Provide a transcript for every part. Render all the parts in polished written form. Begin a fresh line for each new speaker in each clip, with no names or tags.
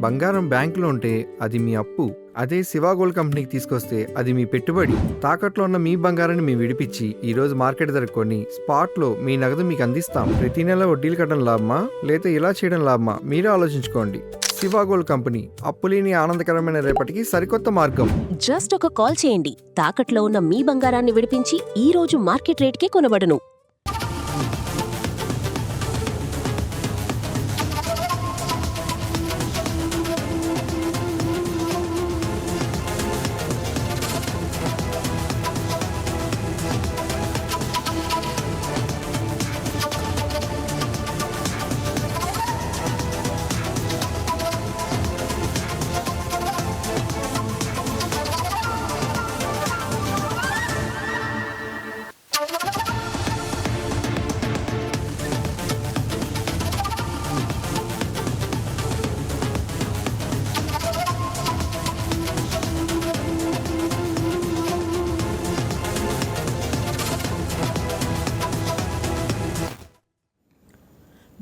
బంగారం బ్యాంకులో ఉంటే అది మీ అప్పు, అదే శివా గోల్డ్ కంపెనీకి తీసుకొస్తే అది మీ పెట్టుబడి. తాకట్లో ఉన్న మీ బంగారాన్ని మేము విడిపించి ఈ రోజు మార్కెట్ ధర కొని స్పాట్లో మీ నగదు మీకు అందిస్తాం. ప్రతి నెల వడ్డీలు కట్టడం లాభమా లేదా ఇలా చేయడం లాభమా మీరే ఆలోచించుకోండి. శివా గోల్డ్ కంపెనీ, అప్పులేని ఆనందకరమైన రేపటికి సరికొత్త మార్గం.
జస్ట్ ఒక కాల్ చేయండి. తాకట్లో ఉన్న మీ బంగారాన్ని విడిపించి ఈ రోజు మార్కెట్ రేట్కే కొనబడును.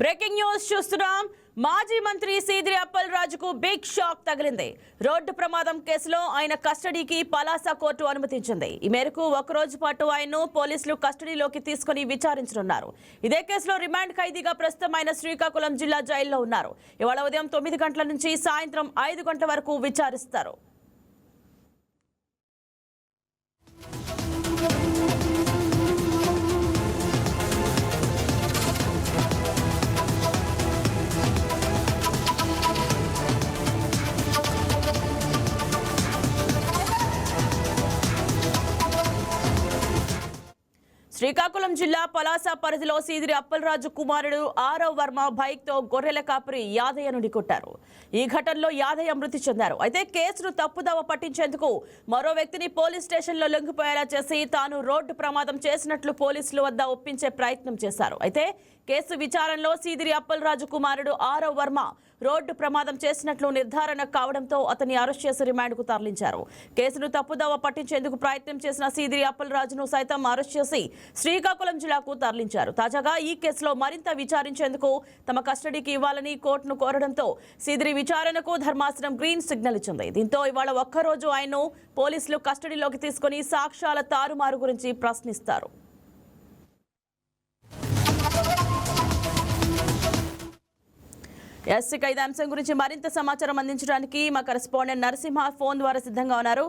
బ్రేకింగ్ న్యూస్ చూస్తున్నాం. మాజీ మంత్రి సీదిరి అప్పలరాజుకు బిగ్ షాక్ తగిలింది. రోడ్డు ప్రమాదం కేసులో ఆయన కస్టడీకి పలాస కోర్టు అనుమతించింది. ఈ మేరకు ఒకరోజు పాటు ఆయన్ను పోలీసులు కస్టడీలోకి తీసుకుని విచారించనున్నారు. ఇదే కేసులో రిమాండ్ ఖైదీగా ప్రస్తుతం ఆయన శ్రీకాకుళం జిల్లా జైల్లో ఉన్నారు. ఇవాళ ఉదయం 9 గంటల నుంచి సాయంత్రం 5 గంటల వరకు విచారిస్తారు. శ్రీకాకుళం జిల్లా పలాస పరిధిలో సీదిరి అప్పలరాజు కుమారుడు ఆరవ్ వర్మ బైక్తో గొర్రెల కాపరి యాదయ్యను ఢీకొట్టారు. ఈ ఘటనలో యాదయ్య మృతి చెందారు. అయితే కేసును తప్పుదోవ పట్టించేందుకు మరో వ్యక్తిని పోలీస్ స్టేషన్లో లొంగిపోయేలా చేసి తాను రోడ్డు ప్రమాదం చేసినట్లు పోలీసుల వద్ద ఒప్పించే ప్రయత్నం చేశారు. అయితే కేసు విచారణలో సీదిరి అప్పలరాజు కుమారుడు ఆరవ్ వర్మ రోడ్డు ప్రమాదం చేసినట్లు నిర్ధారణ కావడంతో అతన్ని అరెస్ట్ చేసి రిమాండ్కు తరలించారు. కేసును తప్పుదోవ పట్టించేందుకు ప్రయత్నం చేసిన సీదిరి అప్పలరాజును సైతం అరెస్ట్ చేసి శ్రీకాకుళం జిల్లాకు తరలించారు. తాజాగా ఈ కేసులో మరింత విచారించేందుకు తమ కస్టడీకి ఇవ్వాలని కోర్టును కోరడంతో సీదిరి విచారణకు ధర్మాసనం గ్రీన్ సిగ్నల్ ఇచ్చింది. దీంతో ఇవాళ ఒక్కరోజు ఆయన్ను పోలీసులు కస్టడీలోకి తీసుకుని సాక్ష్యాల తారుమారు గురించి ప్రశ్నిస్తారు. ఇక ఇదే అంశం గురించి మరింత సమాచారం అందించడానికి మా కరెస్పాండెంట్ నరసింహ ఫోన్ ద్వారా సిద్ధంగా ఉన్నారు.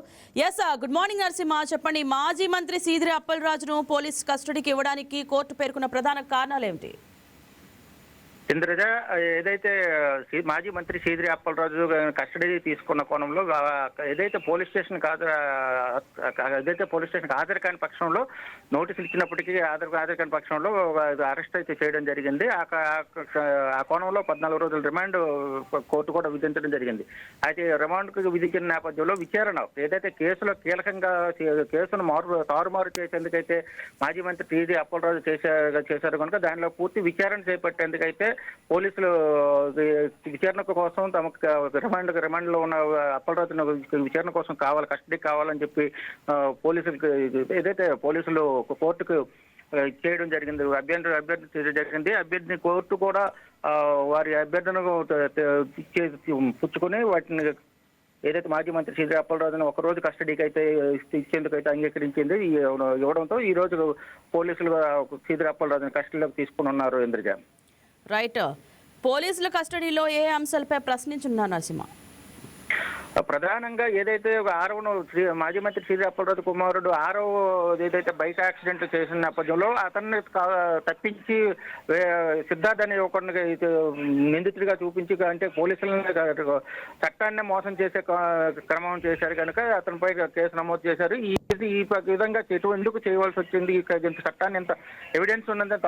గుడ్ మార్నింగ్ నరసింహ, చెప్పండి. మాజీ మంత్రి సీదిరి అప్పలరాజును పోలీస్ కస్టడీకి ఇవ్వడానికి కోర్టు పేర్కొన్న ప్రధాన కారణాలు ఏమిటి?
ఇంద్రజ, ఏదైతే మాజీ మంత్రి సీదిరి అప్పలరాజు కస్టడీ తీసుకున్న కోణంలో ఏదైతే పోలీస్ స్టేషన్ హాజరు కాని పక్షంలో నోటీసులు ఇచ్చినప్పటికీ హాజరు కాని పక్షంలో అరెస్ట్ అయితే చేయడం జరిగింది. ఆ కోణంలో 14 రోజుల రిమాండ్ కోర్టు కూడా విధించడం జరిగింది. అయితే రిమాండ్కు విధించిన నేపథ్యంలో విచారణ ఏదైతే కేసులో కీలకంగా కేసును తారుమారు చేసేందుకైతే మాజీ మంత్రి సీదిరి అప్పలరాజు చేశారు కనుక దానిలో పూర్తి విచారణ చేపట్టేందుకైతే పోలీసులు విచారణ కోసం తమకు రిమాండ్ లో ఉన్న అప్పలరాజును విచారణ కోసం కస్టడీ కావాలని చెప్పి పోలీసులు కోర్టుకు చేయడం జరిగింది. అభ్యర్థి చేయడం జరిగింది. అభ్యర్థిని కోర్టు కూడా వారి అభ్యర్థనకు పుచ్చుకొని వాటిని ఏదైతే మాజీ మంత్రి సీదిరి అప్పలరాజును ఒకరోజు కస్టడీకి అయితే ఇచ్చేందుకు అయితే అంగీకరించింది. ఇవ్వడంతో ఈ రోజు పోలీసులు సీదిరి అప్పలరాజును కస్టడీలోకి తీసుకుని ఉన్నారు. ఇంద్రజ,
రైట్. పోలీసుల కస్టడీలో ఏ అంశాలపై ప్రశ్నించున్నారు నరసింహ?
ప్రధానంగా ఏదైతే ఆరవను మాజీ మంత్రి సీదిరి అప్పలరాజు కుమారుడు ఆరవ్ ఏదైతే బైక్ యాక్సిడెంట్ చేసిన నేపథ్యంలో అతన్ని తప్పించి సిద్ధార్థ్ అనే ఒకరిని నిందితుడిగా చూపించి అంటే పోలీసులను చట్టాన్ని మోసం చేసే క్రమం చేశారు కనుక అతనిపై కేసు నమోదు చేశారు. ఈ విధంగా ఎందుకు చేయవలసి వచ్చింది, చట్టాన్ని ఎంత ఎవిడెన్స్ ఉన్నదని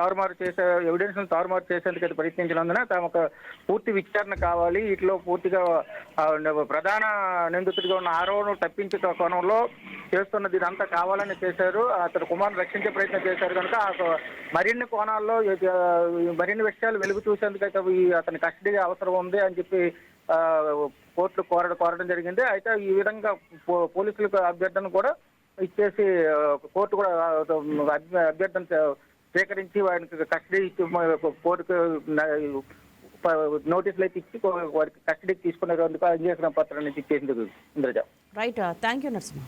తారుమారు చేసేందుకు ప్రయత్నించినందున తమకు పూర్తి విచారణ కావాలి. వీటిలో పూర్తిగా ప్రధాన నిందితుడిగా ఉన్న ఆరవను తప్పించే కోణంలో చేస్తున్నది ఇదంతా కావాలని చేశారు. అతను కుమారుని రక్షించే ప్రయత్నం చేశారు కనుక మరిన్ని కోణాల్లో మరిన్ని విషయాలు వెలుగు చూసేందుకైతే అతని కస్టడీ అవసరం ఉంది అని చెప్పి కోర్టులు కోరడం జరిగింది. అయితే ఈ విధంగా పోలీసులకు అభ్యర్థన కూడా ఇచ్చేసి కోర్టు కూడా అభ్యర్థన స్వీకరించి వారికి కస్టడీ ఇచ్చి నోటీసులు అయితే ఇచ్చి వారికి కస్టడీకి తీసుకునేందుకు అంగీకరణ పత్రాన్ని ఇచ్చేసింది Indraja.
Right, thank you Narasimha.